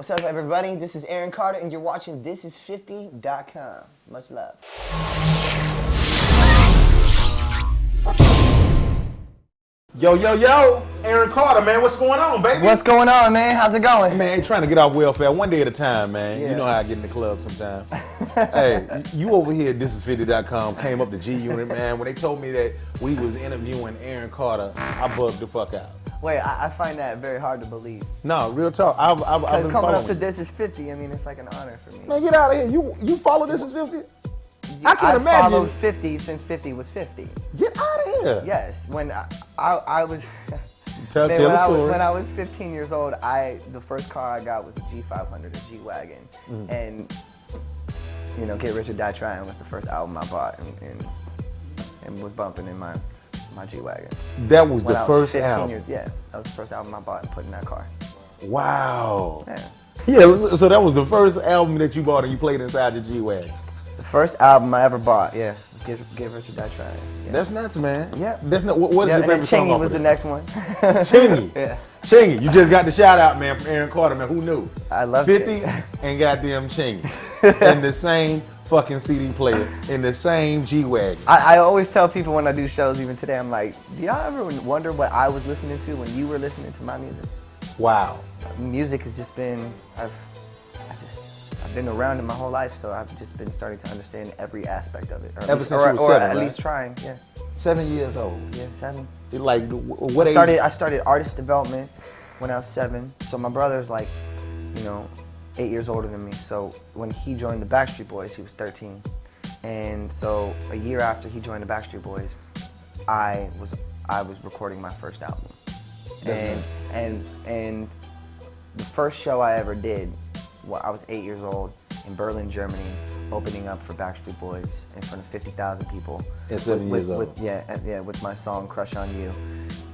What's up, everybody? This is Aaron Carter, and you're watching Thisis50.com. Much love. Yo, Aaron Carter, man, what's going on, baby? What's going on, man? How's it going? Man, ain't trying to get off welfare one day at a time, man. Yeah. You know how I get in the club sometimes. Hey, you over here at Thisis50.com came up to G Unit, man. When they told me that we was interviewing Aaron Carter, I bugged the fuck out. Wait, I find that very hard to believe. No, real talk. I've Because been coming up to following Thisis50, I mean, it's like an honor for me. Man, get out of here. You follow Thisis50? I can't I've imagine. followed 50 since 50 was 50. Get out of here. Yes, when I was... Tell Man, the story. when I was 15 years old, the first car I got was a G500, a G-Wagon. And, you know, Get Rich or Die Trying was the first album I bought and was bumping in my G-Wagon. That was When the I was first 15 album? years, yeah, that was the first album I bought and put in that car. Wow. Yeah. Yeah, so that was the first album that you bought and you played inside your G-Wagon. The first album I ever bought, yeah, Get Rich or Die Trying. Yeah. That's nuts, man. Yeah. That's not, what is Yeah, your and then favorite song Chingy off was of the that? next one. Chingy. Yeah. Chingy. You just got the shout out, man, from Aaron Carter, man. Who knew? I love 50 Chingy. and goddamn Chingy. In the same fucking CD player, in the same G-Wagon. I always tell people when I do shows, even today, I'm like, do y'all ever wonder what I was listening to when you were listening to my music? Wow. Music has just been, I've been around it my whole life, so I've just been starting to understand every aspect of it. Ever since you were 7, at right? least trying, yeah. 7 years old. Yeah, 7. Like, what age? I started artist development when I was 7. So my brother's like, you know, 8 years older than me. So when he joined the Backstreet Boys, he was 13. And so a year after he joined the Backstreet Boys, I was recording my first album. And the first show I ever did, I was 8 years old in Berlin, Germany, opening up for Backstreet Boys in front of 50,000 people. At 7 years old. With my song "Crush on You,"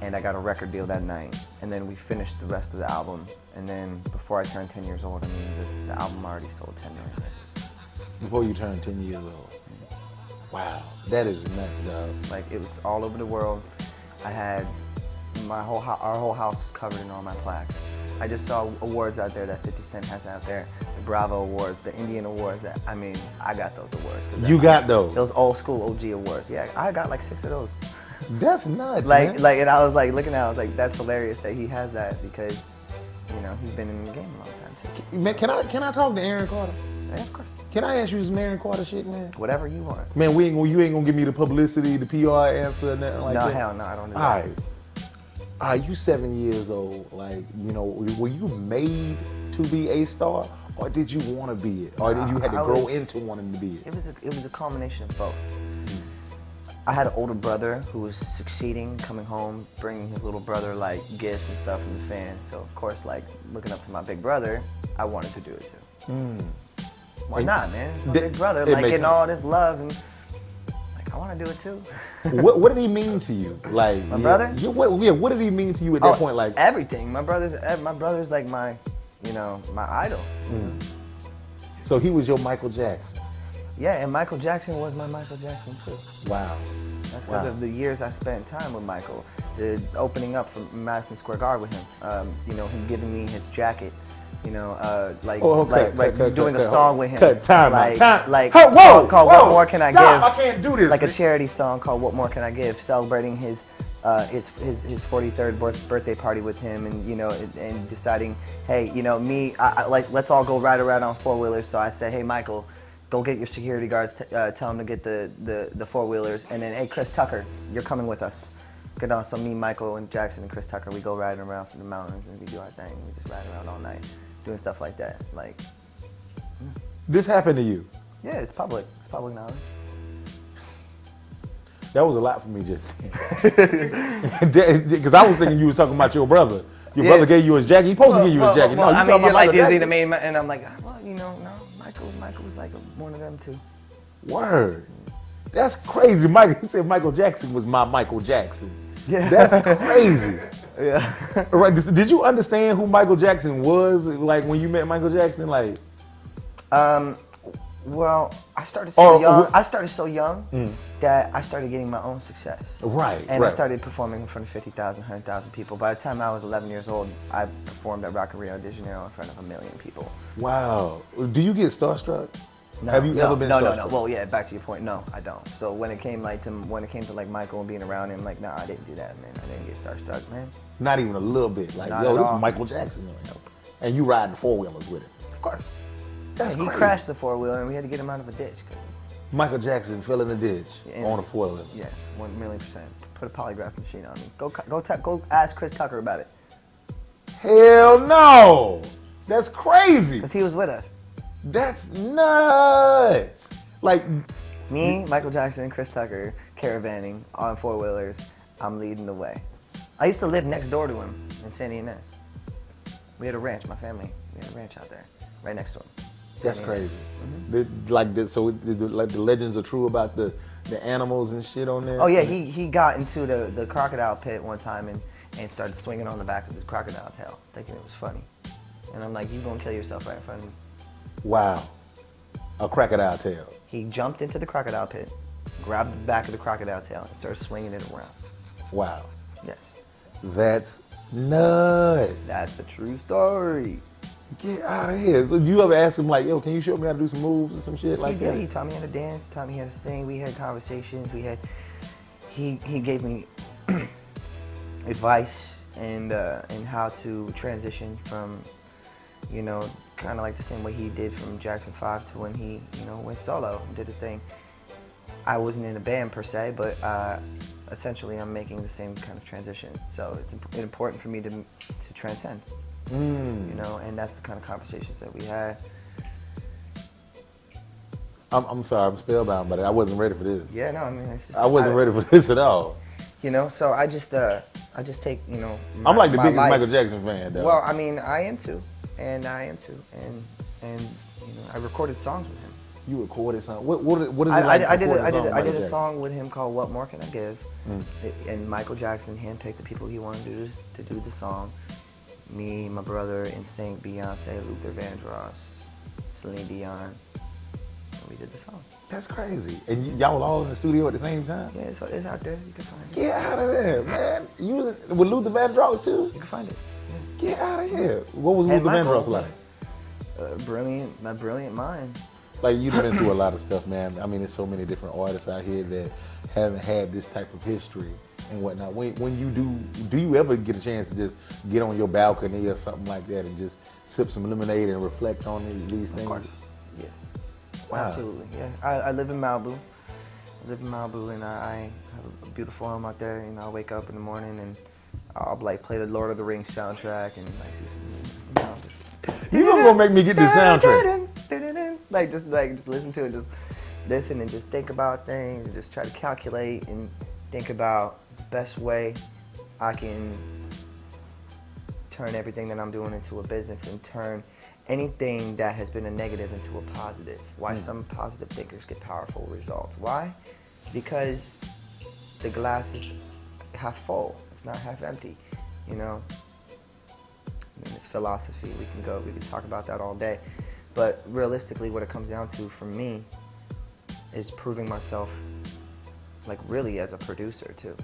and I got a record deal that night. And then we finished the rest of the album. And then before I turned 10 years old, I mean, the album already sold 10 million records. Before you turned 10 years old. Wow, that is nuts, dog. Like, it was all over the world. I had our whole house was covered in all my plaques. I just saw awards out there that 50 Cent has out there, the Bravo Awards, the Indian Awards. I mean, I got those awards. You got those? Those old school OG awards. Yeah, I got like 6 of those. That's nuts, man. And I was like looking at it, I was like, that's hilarious that he has that because, you know, he's been in the game a long time too. Man, can I talk to Aaron Carter? Yeah, of course. Can I ask you some Aaron Carter shit, man? Whatever you want. Man, you ain't gonna give me the publicity, the PR answer, nothing like that? No, hell no, I don't do that. All right. All right, you 7 years old, like, you know, were you made to be a star, or did you want to be it? Or did you had to grow into wanting to be it? It was a combination of both. I had an older brother who was succeeding, coming home, bringing his little brother like gifts and stuff from the fans. So of course, like looking up to my big brother, I wanted to do it too. Why not, man? It's my big brother, like getting all this love, and like I want to do it too. What did he mean to you? Like my brother? What did he mean to you at that point? Like everything. My brother's like my, you know, my idol. So he was your Michael Jackson. Yeah, and Michael Jackson was my Michael Jackson too. Wow. That's because of the years I spent time with Michael. The opening up from Madison Square Garden with him. You know, him giving me his jacket. You know, doing a song with him. Called What More Can I Give? I can't do this. Like a charity song called What More Can I Give, celebrating his 43rd birthday party with him, and you know, and deciding, hey, you know, like let's all go ride around on 4-wheelers. So I said, hey, Michael, go get your security guards, tell them to get the 4-wheelers, and then, hey, Chris Tucker, you're coming with us. Good on. So me, Michael, and Jackson, and Chris Tucker, we go riding around through the mountains, and we do our thing. We just ride around all night, doing stuff like that. Like, this happened to you? Yeah, it's public. It's public knowledge. That was a lot for me just because I was thinking you was talking about your brother. Your brother gave you his jacket. He supposed to give you his jacket. Well, no, I mean, you're like, is he the main? main? And I'm like, well, you know, no. Michael was like one of them too. Word. That's crazy. He said Michael Jackson was my Michael Jackson. Yeah. That's crazy. Yeah. Right. Did you understand who Michael Jackson was? Like when you met Michael Jackson, like. Well, I started so young. I started so young that I started getting my own success. Right. And I started performing in front of 50,000, 100,000 people. By the time I was 11 years old, I performed at Rock in Rio de Janeiro in front of 1 million people. Wow. Do you get starstruck? No, Have you ever been starstruck? No. Well, yeah. Back to your point. No, I don't. So when it came to like Michael and being around him, like, nah, I didn't do that, man. I didn't get starstruck, man. Not even a little bit. Like, Not yo, at this all. is Michael Jackson. And you riding four-wheelers with him. Of course. That's He crazy. crashed the four-wheeler and we had to get him out of a ditch. Michael Jackson fell in the ditch on a four-wheeler. Yes, 1,000,000%. Put a polygraph machine on me. Go ask Chris Tucker about it. Hell no! That's crazy. Cause he was with us. That's nuts. Like, Me, Michael Jackson, and Chris Tucker caravanning on four-wheelers. I'm leading the way. I used to live next door to him in San Ynez. We had a ranch, my family. We had a ranch out there, right next to him. that's crazy. So the legends are true about the animals and shit on there? Oh yeah, he got into the crocodile pit one time and started swinging on the back of his crocodile tail, thinking it was funny. And I'm like, you gonna kill yourself right in front of me. Wow. A crocodile tail. He jumped into the crocodile pit, grabbed the back of the crocodile tail, and started swinging it around. Wow. Yes. That's nuts. That's a true story. Get out of here. So you ever ask him like, yo, can you show me how to do some moves or some shit like that? He taught me how to dance, taught me how to sing. We had conversations. He gave me advice and how to transition from, kind of like the same way he did from Jackson 5 to when he, went solo and did his thing. I wasn't in a band per se, but essentially I'm making the same kind of transition. So it's important for me to transcend. And that's the kind of conversations that we had. I'm sorry, I'm spellbound, but I wasn't ready for this. Yeah, no, I mean, it's just, I wasn't ready for this at all. So I just take, I'm like the biggest life. Michael Jackson fan, though. Well, I mean, I am too, and I recorded songs with him. You recorded something. What is it I like? did a song with him called "What More Can I Give," and Michael Jackson handpicked the people he wanted to do the song. Me, my brother, NSYNC, Beyonce, Luther Vandross, Celine Dion, and we did the song. That's crazy. And y'all were all in the studio at the same time? Yeah, it's out there. You can find it. Get out of there, man. You was with Luther Vandross too? You can find it. Get out of here. What was And Luther Michael, Vandross like? My brilliant mind. Like, you've been through a lot of stuff, man. I mean, there's so many different artists out here that haven't had this type of history and whatnot. When you do you ever get a chance to just get on your balcony or something like that and just sip some lemonade and reflect on these things? Of course. Yeah. Wow. Absolutely. Yeah. I live in Malibu. And I have a beautiful home out there. I wake up in the morning and I'll play the Lord of the Rings soundtrack and You gonna make me get this soundtrack? Just listen to it, just listen and just think about things and just try to calculate and think about the best way I can turn everything that I'm doing into a business and turn anything that has been a negative into a positive. Why some positive thinkers get powerful results. Why? Because the glass is half full. It's not half empty, I mean, it's philosophy. We can talk about that all day. But realistically, what it comes down to for me is proving myself, like, really as a producer too.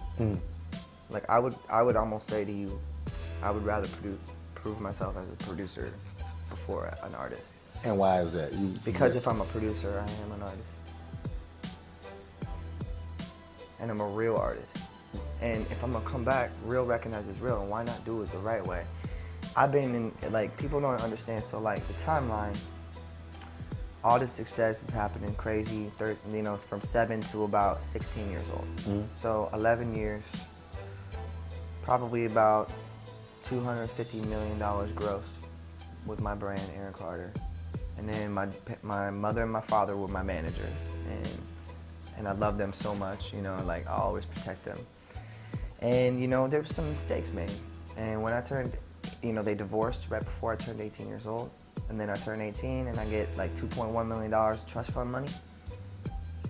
Like, I would almost say to you, I would rather prove myself as a producer before an artist. And why is that? Because if I'm a producer, I am an artist. And I'm a real artist. And if I'm gonna come back, real recognizes real, and why not do it the right way? I've been in, people don't understand, so the timeline, all this success is happening crazy, from 7 to about 16 years old. So 11 years, probably about $250 million grossed with my brand, Aaron Carter. And then my mother and my father were my managers, and I love them so much, I always protect them. And there were some mistakes made. And when I turned, they divorced right before I turned 18 years old. And then I turned 18 and I get $2.1 million trust fund money,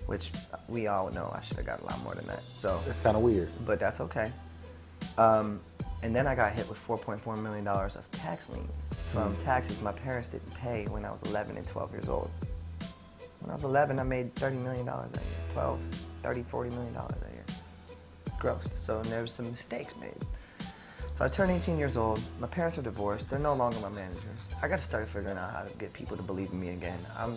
which we all know I should have got a lot more than that. So it's kind of weird. But that's okay. And then I got hit with $4.4 million of tax liens from taxes my parents didn't pay when I was 11 and 12 years old. When I was 11, I made $30 million a year, 12, 30, $40 million a year, gross. So and there was some mistakes made. So I turned 18 years old. My parents are divorced. They're no longer my managers. I got to start figuring out how to get people to believe in me again. I'm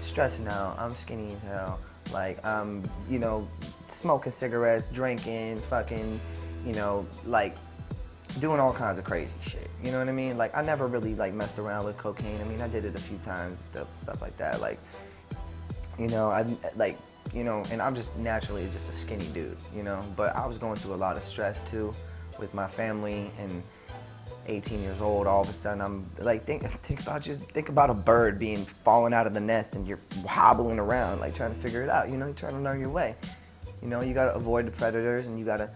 stressing out. I'm skinny as hell. Like I'm, you know, smoking cigarettes, drinking, fucking, you know, like doing all kinds of crazy shit. You know what I mean? Like I never really like messed around with cocaine. I mean, I did it a few times, stuff like that. Like, you know, and I'm just naturally just a skinny dude, you know. But I was going through a lot of stress too, with my family, and 18 years old, all of a sudden I'm like, think about a bird falling out of the nest and you're hobbling around, like trying to figure it out, you know, you're trying to learn your way. You know, you gotta avoid the predators and you gotta,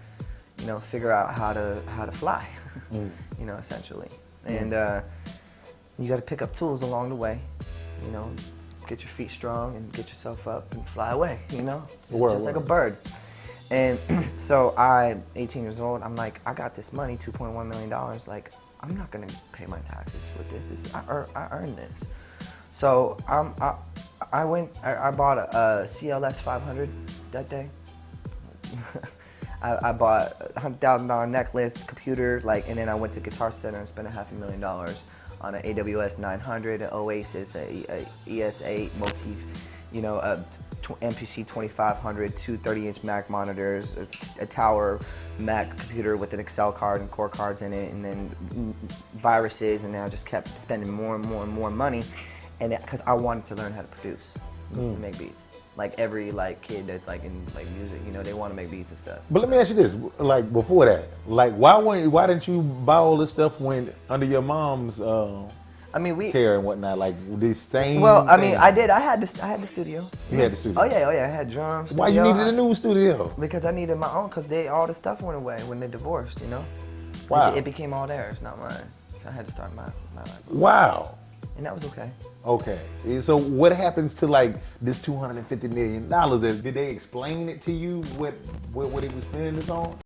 you know, figure out how to fly, you know, essentially. And you gotta pick up tools along the way, you know, get your feet strong and get yourself up and fly away, you know, just like a bird. And so 18 years old, I'm like, I got this money, $2.1 million. Like, I'm not gonna pay my taxes with this. I earned this. So I bought a CLX 500 that day. I bought a $100,000 necklace, computer, like, and then I went to Guitar Center and spent $500,000 on an AWS 900, an Oasis, a ES8 motif, you know, a MPC 2500, two 30-inch Mac monitors, a Tower Mac computer with an Excel card and core cards in it, and then viruses, and then I just kept spending more and more and more money, and because I wanted to learn how to produce, make beats. Like every kid that's like in music, you know, they want to make beats and stuff. But let me ask you this: like before that, like why didn't you buy all this stuff when under your mom's care and whatnot? Like the same. Well, I thing? mean, I did. I had the studio. You had the studio. Oh yeah. I had drums. Why you needed a new studio? Because I needed my own. Because all the stuff went away when they divorced. You know. Wow. It became all theirs, not mine. So I had to start my life. Wow. And that was okay. Okay. So what happens to like this $250 million? Did they explain it to you what he was spending this on?